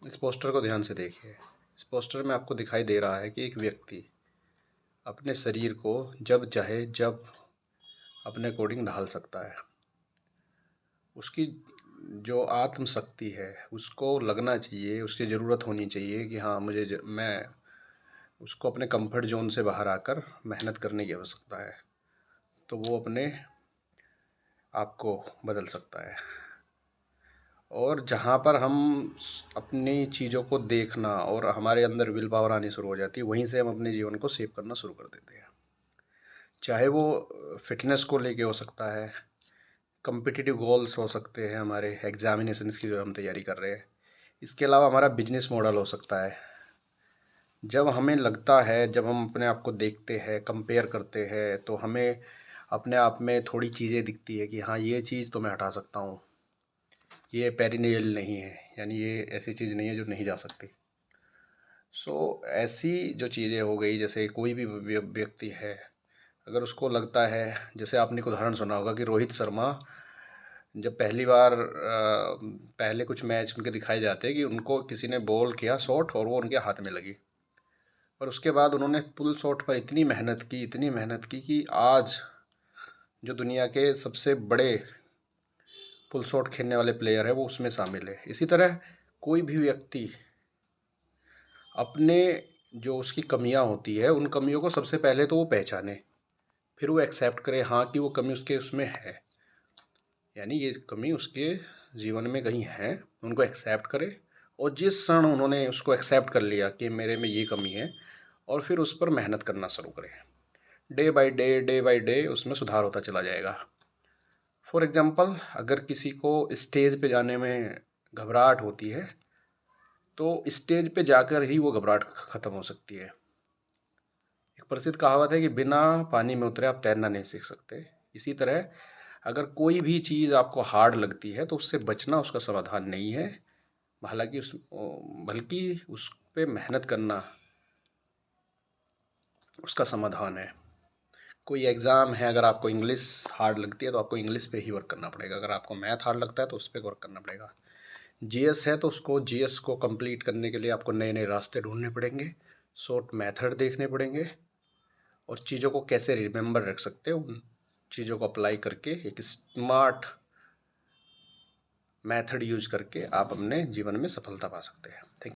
इस पोस्टर को ध्यान से देखिए। इस पोस्टर में आपको दिखाई दे रहा है कि एक व्यक्ति अपने शरीर को जब चाहे जब अपने अकॉर्डिंग ढाल सकता है। उसकी जो आत्म शक्ति है उसको लगना चाहिए, उसकी ज़रूरत होनी चाहिए कि हाँ मैं उसको अपने कंफर्ट जोन से बाहर आकर मेहनत करने की आवश्यकता है, तो वो अपने आप को बदल सकता है। और जहाँ पर हम अपनी चीज़ों को देखना और हमारे अंदर विल पावर आनी शुरू हो जाती है, वहीं से हम अपने जीवन को सेव करना शुरू कर देते हैं। चाहे वो फिटनेस को लेके हो सकता है, कम्पिटिटिव गोल्स हो सकते हैं, हमारे एग्जामिनेशंस की जो हम तैयारी कर रहे हैं। इसके अलावा हमारा बिजनेस मॉडल हो सकता है। जब हमें लगता है, जब हम अपने आप को देखते हैं, कंपेयर करते हैं, तो हमें अपने आप में थोड़ी चीज़ें दिखती है कि हाँ ये चीज़ तो मैं हटा सकता हूँ, ये पेरिनियल नहीं है, यानी ये ऐसी चीज़ नहीं है जो नहीं जा सकती। ऐसी जो चीज़ें हो गई, जैसे कोई भी व्यक्ति है, अगर उसको लगता है, जैसे आपने एक उदाहरण सुना होगा कि रोहित शर्मा जब पहली बार पहले कुछ मैच उनके दिखाए जाते हैं कि उनको किसी ने बॉल किया शॉट और वो उनके हाथ में लगी, और उसके बाद उन्होंने पुल शॉट पर इतनी मेहनत की, इतनी मेहनत की कि आज जो दुनिया के सबसे बड़े पुल शॉट खेलने वाले प्लेयर है वो उसमें शामिल है। इसी तरह कोई भी व्यक्ति अपने जो उसकी कमियां होती है, उन कमियों को सबसे पहले तो वो पहचाने, फिर वो एक्सेप्ट करे हाँ कि वो कमी उसके उसमें है, यानी ये कमी उसके जीवन में कहीं है, उनको एक्सेप्ट करे। और जिस क्षण उन्होंने उसको एक्सेप्ट कर लिया कि मेरे में ये कमी है, और फिर उस पर मेहनत करना शुरू करें, डे बाय डे उसमें सुधार होता चला जाएगा। फॉर एग्ज़ाम्पल, अगर किसी को स्टेज पे जाने में घबराहट होती है, तो स्टेज पे जाकर ही वो घबराहट ख़त्म हो सकती है। एक प्रसिद्ध कहावत है कि बिना पानी में उतरे आप तैरना नहीं सीख सकते। इसी तरह अगर कोई भी चीज़ आपको हार्ड लगती है तो उससे बचना उसका समाधान नहीं है, बल्कि उस पे मेहनत करना उसका समाधान है। कोई एग्ज़ाम है, अगर आपको इंग्लिश हार्ड लगती है तो आपको इंग्लिश पे ही वर्क करना पड़ेगा। अगर आपको मैथ हार्ड लगता है तो उस पर वर्क करना पड़ेगा। जीएस है तो उसको जीएस को कंप्लीट करने के लिए आपको नए नए रास्ते ढूंढने पड़ेंगे, शॉर्ट मेथड देखने पड़ेंगे, और चीज़ों को कैसे रिमेंबर रख सकते हैं, उन चीज़ों को अप्लाई करके एक स्मार्ट मेथड यूज करके आप अपने जीवन में सफलता पा सकते हैं। Thank you.